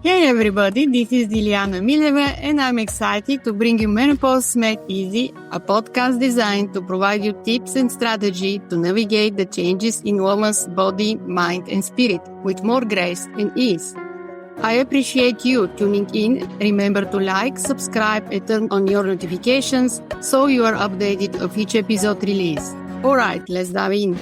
Hey everybody, this is Dilyana Mileva and I'm excited to bring you Menopause Made Easy, a podcast designed to provide you tips and strategy to navigate the changes in woman's body, mind and spirit with more grace and ease. I appreciate you tuning in. Remember to like, subscribe and turn on your notifications so you are updated of each episode release. Alright, let's dive in.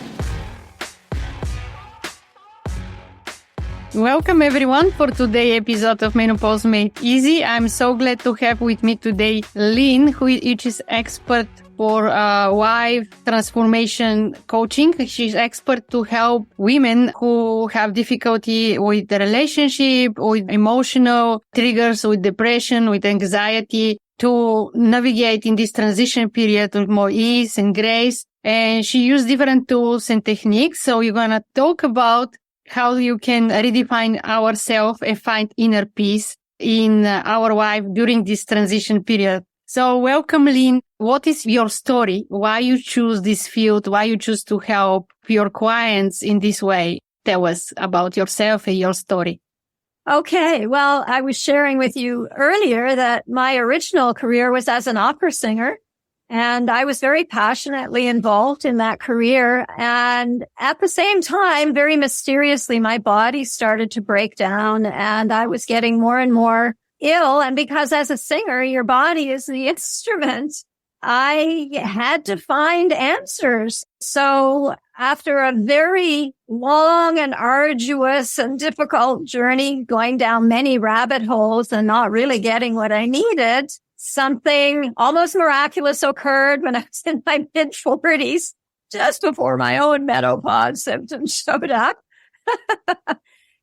Welcome everyone for today's episode of Menopause Made Easy. I'm so glad to have with me today Lynn, who is expert for wife transformation coaching. She's expert to help women who have difficulty with the relationship, with emotional triggers, with depression, with anxiety, to navigate in this transition period with more ease and grace. And she used different tools and techniques. So we're going to talk about how you can redefine ourselves and find inner peace in our life during this transition period. So welcome, Lynn. What is your story? Why you choose this field? Why you choose to help your clients in this way? Tell us about yourself and your story. Okay. Well, I was sharing with you earlier that my original career was as an opera singer. And I was very passionately involved in that career. And at the same time, very mysteriously, my body started to break down and I was getting more and more ill. And because as a singer, your body is the instrument, I had to find answers. So after a very long and arduous and difficult journey, going down many rabbit holes and not really getting what I needed, something almost miraculous occurred when I was in my mid-40s, just before my own menopause symptoms showed up.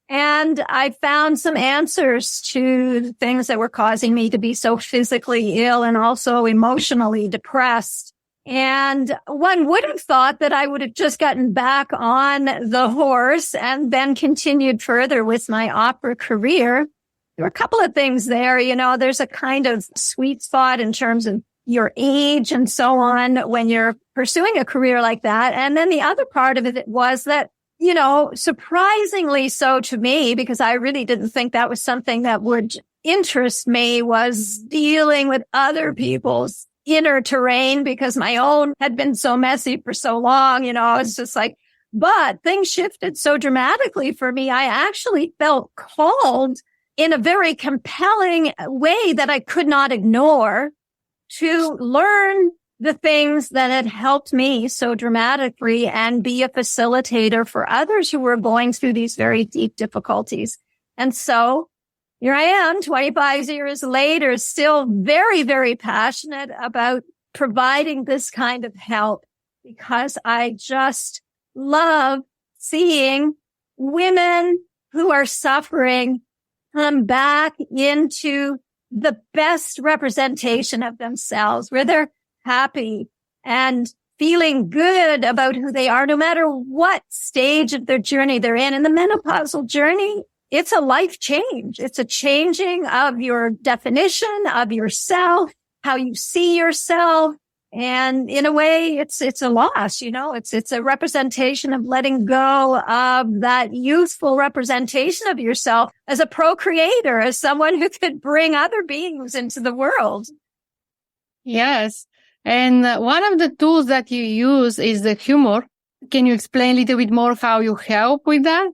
And I found some answers to the things that were causing me to be so physically ill and also emotionally depressed. And one would have thought that I would have just gotten back on the horse and then continued further with my opera career. There were a couple of things there. You know, there's a kind of sweet spot in terms of your age and so on when you're pursuing a career like that. And then the other part of it was that, you know, surprisingly so to me, because I really didn't think that was something that would interest me, was dealing with other people's inner terrain, because my own had been so messy for so long. You know, it's just like, but things shifted so dramatically for me. I actually felt called in a very compelling way that I could not ignore to learn the things that had helped me so dramatically and be a facilitator for others who were going through these very deep difficulties. And so here I am 25 years later, still very, very passionate about providing this kind of help, because I just love seeing women who are suffering come back into the best representation of themselves, where they're happy and feeling good about who they are, no matter what stage of their journey they're in. And the menopausal journey, it's a life change. It's a changing of your definition of yourself, how you see yourself. And in a way, it's a loss, you know, it's a representation of letting go of that youthful representation of yourself as a procreator, as someone who could bring other beings into the world. Yes. And one of the tools that you use is the humor. Can you explain a little bit more how you help with that?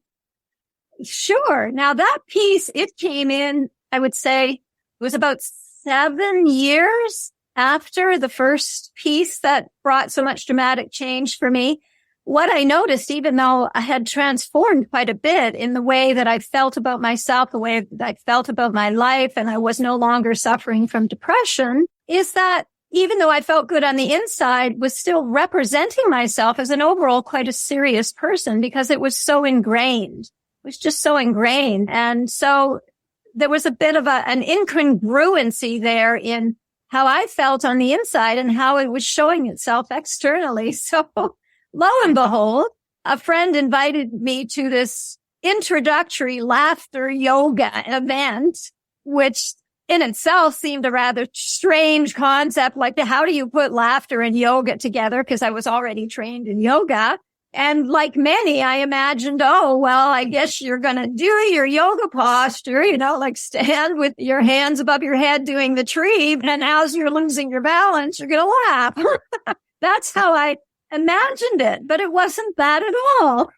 Sure. Now that piece, it came in, I would say it was about 7 years after the first piece that brought so much dramatic change for me. What I noticed, even though I had transformed quite a bit in the way that I felt about myself, the way that I felt about my life, and I was no longer suffering from depression, is that even though I felt good on the inside, was still representing myself as an overall quite a serious person, because it was so ingrained. It was just so ingrained. And so there was a bit of an incongruency there in how I felt on the inside and how it was showing itself externally. So lo and behold, a friend invited me to this introductory laughter yoga event, which in itself seemed a rather strange concept. Like, how do you put laughter and yoga together? Because I was already trained in yoga. And like many, I imagined, oh, well, I guess you're going to do your yoga posture, like stand with your hands above your head doing the tree. And as you're losing your balance, you're going to laugh. That's how I imagined it, but it wasn't that at all.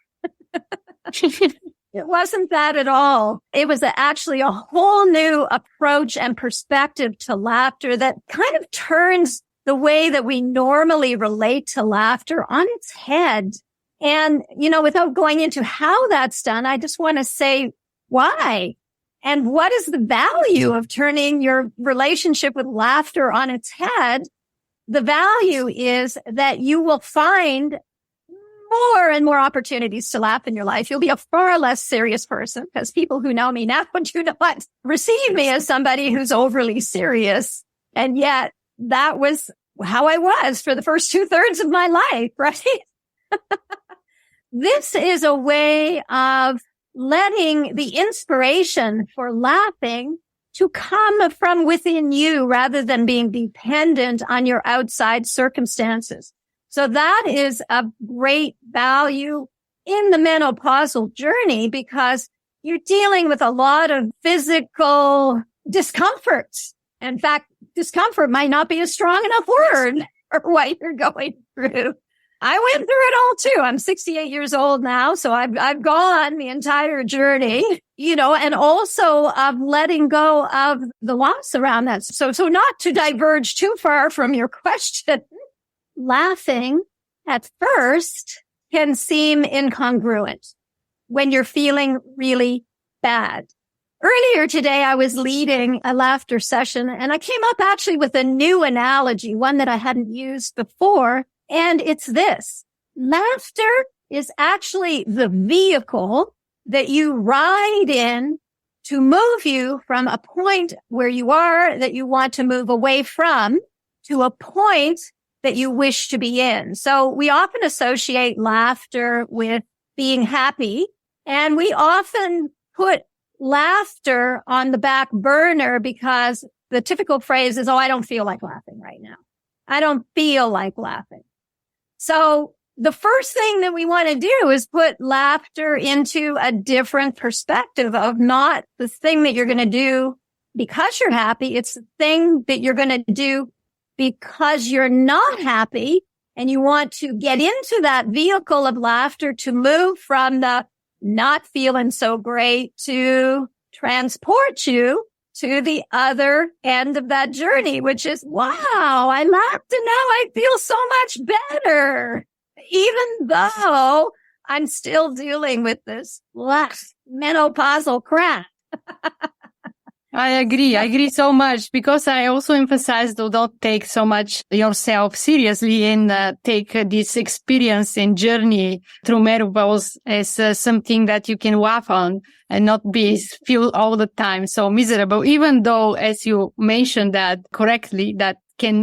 It wasn't that at all. It was actually a whole new approach and perspective to laughter that kind of turns the way that we normally relate to laughter on its head. And, without going into how that's done, I just want to say why and what is the value of turning your relationship with laughter on its head. The value is that you will find more and more opportunities to laugh in your life. You'll be a far less serious person because people who know me now do not receive me as somebody who's overly serious. And yet that was how I was for the first 2/3 of my life, right? This is a way of letting the inspiration for laughing to come from within you rather than being dependent on your outside circumstances. So that is a great value in the menopausal journey because you're dealing with a lot of physical discomforts. In fact, discomfort might not be a strong enough word for what you're going through. I went through it all too. I'm 68 years old now, so I've gone the entire journey, and also of letting go of the loss around that. So not to diverge too far from your question, laughing at first can seem incongruent when you're feeling really bad. Earlier today, I was leading a laughter session and I came up actually with a new analogy, one that I hadn't used before. And it's this. Laughter is actually the vehicle that you ride in to move you from a point where you are that you want to move away from to a point that you wish to be in. So we often associate laughter with being happy, and we often put laughter on the back burner because the typical phrase is, oh, I don't feel like laughing right now. I don't feel like laughing. So the first thing that we want to do is put laughter into a different perspective of not the thing that you're going to do because you're happy. It's the thing that you're going to do because you're not happy and you want to get into that vehicle of laughter to move from the not feeling so great to transport you to the other end of that journey, which is, wow, I laughed and now I feel so much better, even though I'm still dealing with this menopausal crap. I agree so much because I also emphasize to don't take so much yourself seriously and take this experience and journey through menopause as something that you can laugh on and not feel all the time so miserable, even though, as you mentioned that correctly, that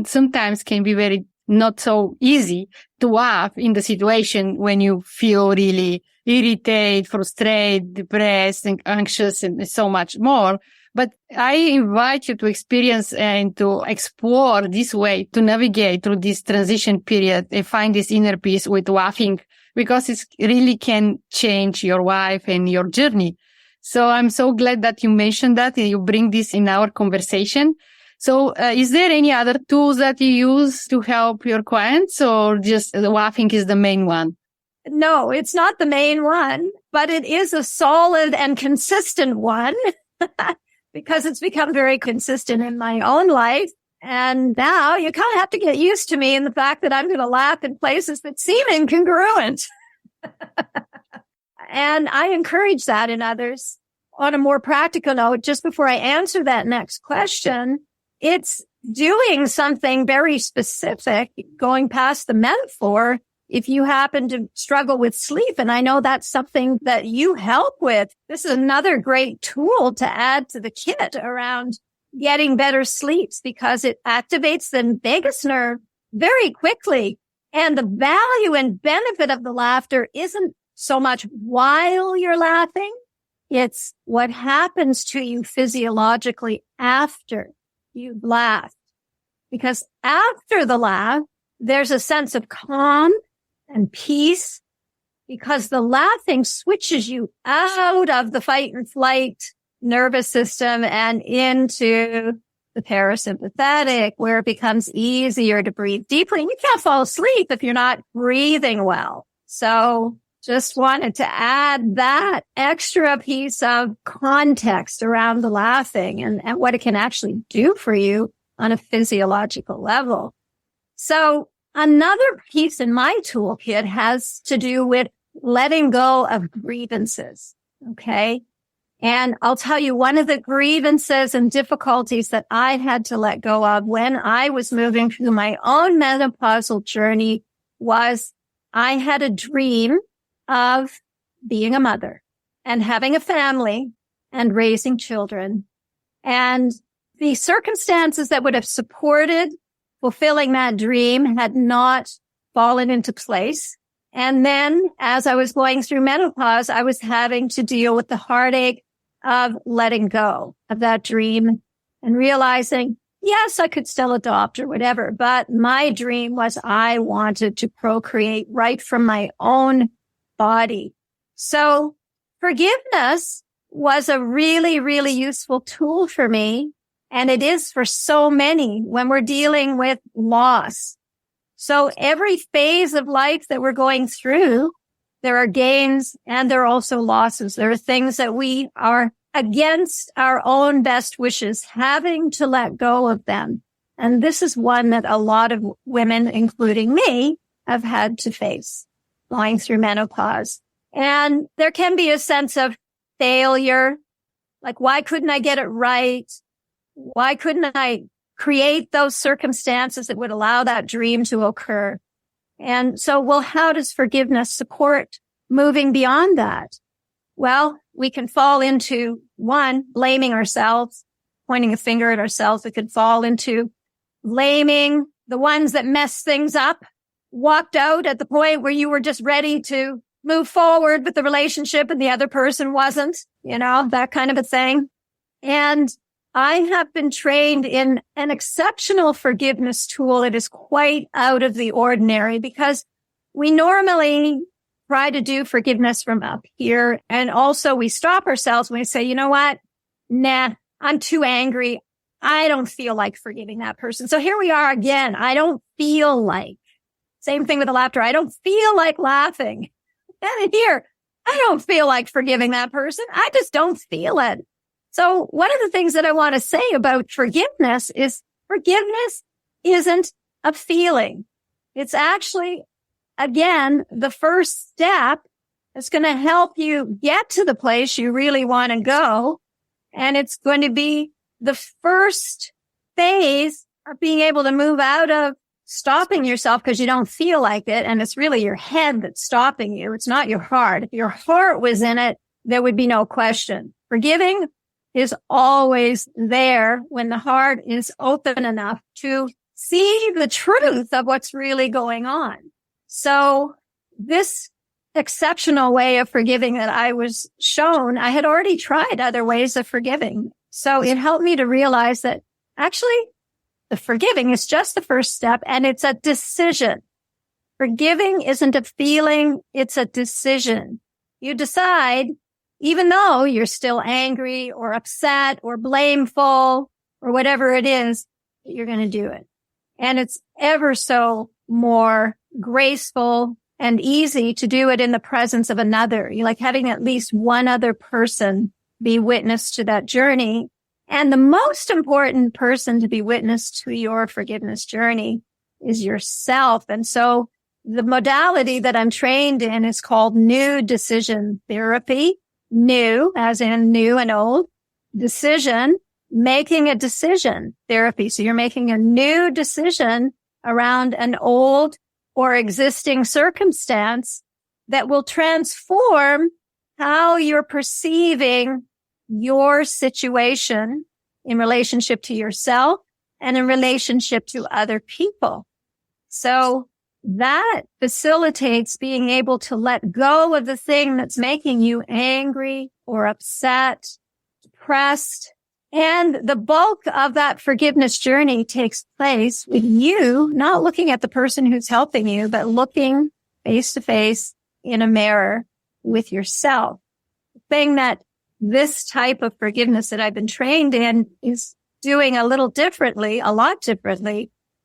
sometimes can be very not so easy to laugh in the situation when you feel really irritated, frustrated, depressed, and anxious, and so much more. But I invite you to experience and to explore this way to navigate through this transition period and find this inner peace with laughing, because it really can change your life and your journey. So I'm so glad that you mentioned that and you bring this in our conversation. So is there any other tools that you use to help your clients, or just laughing is the main one? No, it's not the main one, but it is a solid and consistent one. Because it's become very consistent in my own life. And now you kind of have to get used to me and the fact that I'm going to laugh in places that seem incongruent. And I encourage that in others. On a more practical note, just before I answer that next question, it's doing something very specific, going past the metaphor. If you happen to struggle with sleep, and I know that's something that you help with, this is another great tool to add to the kit around getting better sleeps, because it activates the vagus nerve very quickly. And the value and benefit of the laughter isn't so much while you're laughing. It's what happens to you physiologically after you've laughed. Because after the laugh, there's a sense of calm and peace because the laughing switches you out of the fight and flight nervous system and into the parasympathetic, where it becomes easier to breathe deeply. And you can't fall asleep if you're not breathing well. So just wanted to add that extra piece of context around the laughing and what it can actually do for you on a physiological level. So another piece in my toolkit has to do with letting go of grievances. Okay. And I'll tell you, one of the grievances and difficulties that I had to let go of when I was moving through my own menopausal journey was I had a dream of being a mother and having a family and raising children. And the circumstances that would have supported fulfilling that dream had not fallen into place. And then as I was going through menopause, I was having to deal with the heartache of letting go of that dream and realizing, yes, I could still adopt or whatever, but my dream was I wanted to procreate right from my own body. So forgiveness was a really, really useful tool for me. And it is for so many when we're dealing with loss. So every phase of life that we're going through, there are gains and there are also losses. There are things that we are against our own best wishes, having to let go of them. And this is one that a lot of women, including me, have had to face going through menopause. And there can be a sense of failure. Like, why couldn't I get it right? Why couldn't I create those circumstances that would allow that dream to occur? And so, well, how does forgiveness support moving beyond that? Well, we can fall into, one, blaming ourselves, pointing a finger at ourselves. We could fall into blaming the ones that messed things up, walked out at the point where you were just ready to move forward with the relationship and the other person wasn't, that kind of a thing. And I have been trained in an exceptional forgiveness tool. It is quite out of the ordinary because we normally try to do forgiveness from up here. And also we stop ourselves when we say, you know what? Nah, I'm too angry. I don't feel like forgiving that person. So here we are again. I don't feel like. Same thing with the laughter. I don't feel like laughing. And here, I don't feel like forgiving that person. I just don't feel it. So one of the things that I want to say about forgiveness is forgiveness isn't a feeling. It's actually, again, the first step that's going to help you get to the place you really want to go. And it's going to be the first phase of being able to move out of stopping yourself because you don't feel like it. And it's really your head that's stopping you. It's not your heart. If your heart was in it, there would be no question. Forgiving is always there when the heart is open enough to see the truth of what's really going on. So this exceptional way of forgiving that I was shown, I had already tried other ways of forgiving. So it helped me to realize that actually the forgiving is just the first step and it's a decision. Forgiving isn't a feeling, it's a decision. You decide, even though you're still angry or upset or blameful or whatever it is, you're going to do it. And it's ever so more graceful and easy to do it in the presence of another. You like having at least one other person be witness to that journey. And the most important person to be witness to your forgiveness journey is yourself. And so the modality that I'm trained in is called new decision therapy. New, as in new and old. Decision, making a decision therapy. So you're making a new decision around an old or existing circumstance that will transform how you're perceiving your situation in relationship to yourself and in relationship to other people. So that facilitates being able to let go of the thing that's making you angry or upset, depressed. And the bulk of that forgiveness journey takes place with you not looking at the person who's helping you, but looking face to face in a mirror with yourself. The thing that this type of forgiveness that I've been trained in is doing a lot differently,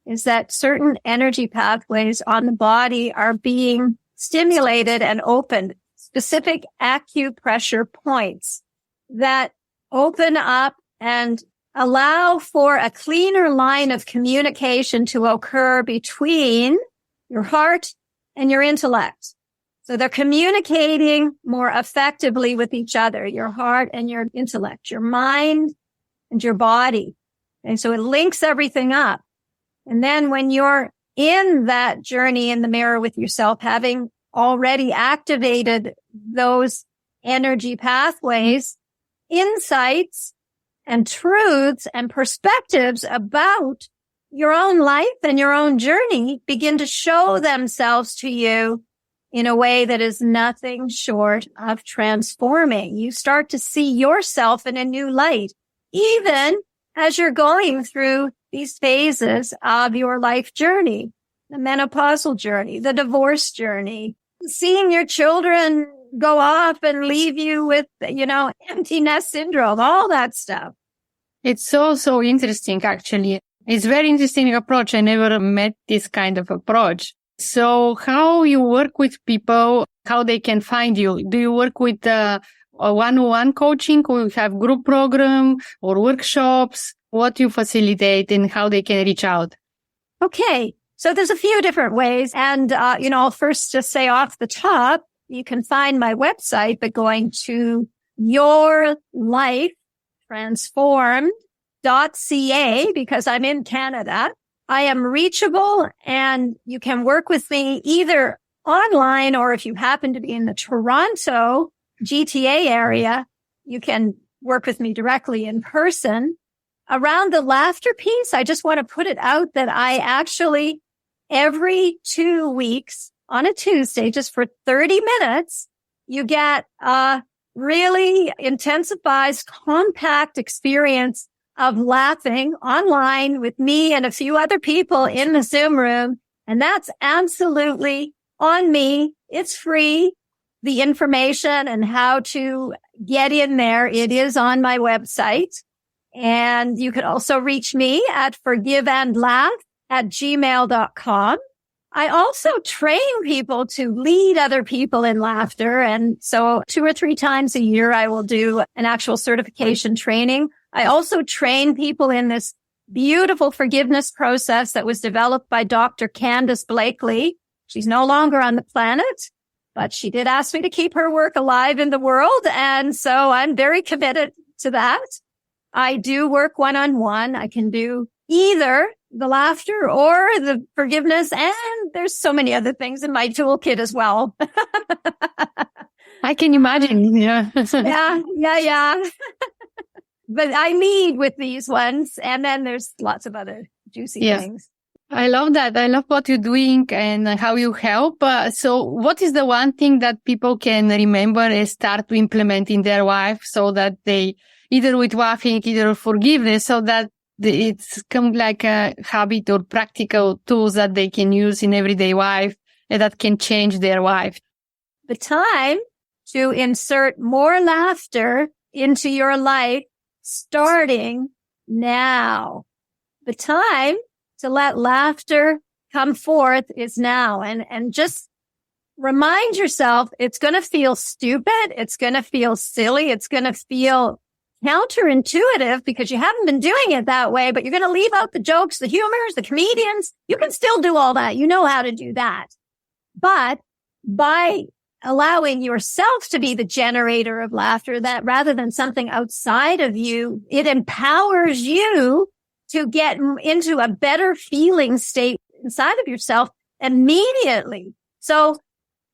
is that certain energy pathways on the body are being stimulated and opened, specific acupressure points that open up and allow for a cleaner line of communication to occur between your heart and your intellect. So they're communicating more effectively with each other, your heart and your intellect, your mind and your body. And so it links everything up. And then when you're in that journey in the mirror with yourself, having already activated those energy pathways, insights and truths and perspectives about your own life and your own journey begin to show themselves to you in a way that is nothing short of transforming. You start to see yourself in a new light, even as you're going through these phases of your life journey, the menopausal journey, the divorce journey, seeing your children go off and leave you with, empty nest syndrome, all that stuff. It's so interesting, actually. It's very interesting approach. I never met this kind of approach. So how you work with people, how they can find you? Do you work with a one-on-one coaching, or you have group program or workshops? What you facilitate and how they can reach out? Okay. So there's a few different ways. And, I'll first just say off the top, you can find my website by going to yourlifetransformed.ca because I'm in Canada. I am reachable and you can work with me either online, or if you happen to be in the Toronto GTA area, you can work with me directly in person. Around the laughter piece, I just want to put it out that I actually every 2 weeks on a Tuesday, just for 30 minutes, you get a really intensified, compact experience of laughing online with me and a few other people in the Zoom room. And that's absolutely on me. It's free. The information and how to get in there, it is on my website. And you can also reach me at forgiveandlaugh@gmail.com. I also train people to lead other people in laughter. And so 2 or 3 times a year, I will do an actual certification training. I also train people in this beautiful forgiveness process that was developed by Dr. Candace Blakely. She's no longer on the planet, but she did ask me to keep her work alive in the world. And so I'm very committed to that. I do work one-on-one. I can do either the laughter or the forgiveness. And there's so many other things in my toolkit as well. I can imagine. Yeah. Yeah. But I lead with these ones. And then there's lots of other juicy things. I love that. I love what you're doing and how you help. So what is the one thing that people can remember and start to implement in their life so that they, either with laughing, either forgiveness, so that it's come like a habit or practical tools that they can use in everyday life and that can change their life? The time to insert more laughter into your life starting now. The time to let laughter come forth is now. And just remind yourself, it's going to feel stupid. It's going to feel silly. It's going to feel counterintuitive because you haven't been doing it that way, but you're going to leave out the jokes, the humors, the comedians. You can still do all that. You know how to do that. But by allowing yourself to be the generator of laughter, that rather than something outside of you, it empowers you to get into a better feeling state inside of yourself immediately. So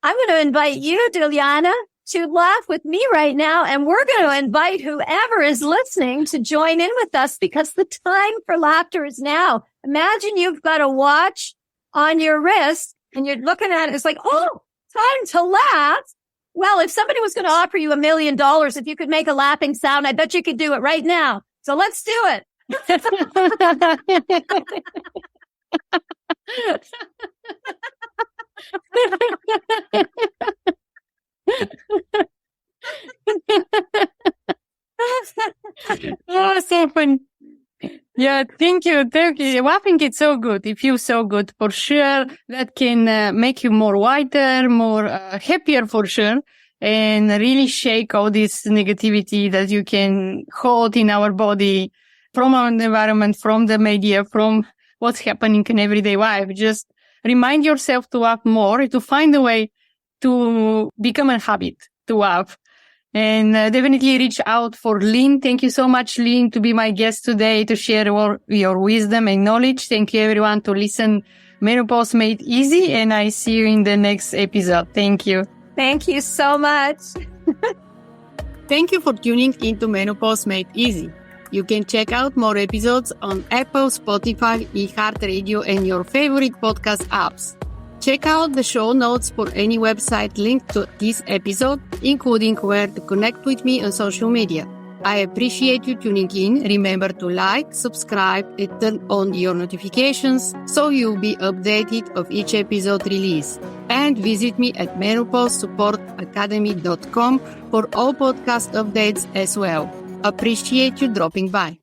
I'm going to invite you, Dilyana, to laugh with me right now. And we're going to invite whoever is listening to join in with us because the time for laughter is now. Imagine you've got a watch on your wrist and you're looking at it. It's like, oh, time to laugh. Well, if somebody was going to offer you $1 million, if you could make a laughing sound, I bet you could do it right now. So let's do it. Oh, so fun. Yeah, thank you. Thank you. Well, I think it's so good. It feels so good for sure. That can make you more wider, more happier for sure, and really shake all this negativity that you can hold in our body from our environment, from the media, from what's happening in everyday life. Just remind yourself to laugh more, to find a way to become a habit to laugh. And definitely reach out for Lynn. Thank you so much, Lynn, to be my guest today, to share your wisdom and knowledge. Thank you, everyone, to listen. Menopause Made Easy, and I see you in the next episode. Thank you. Thank you so much. Thank you for tuning into Menopause Made Easy. You can check out more episodes on Apple, Spotify, iHeartRadio, and your favorite podcast apps. Check out the show notes for any website linked to this episode, including where to connect with me on social media. I appreciate you tuning in. Remember to like, subscribe, and turn on your notifications so you'll be updated of each episode release. And visit me at menopausesupportacademy.com for all podcast updates as well. Appreciate you dropping by.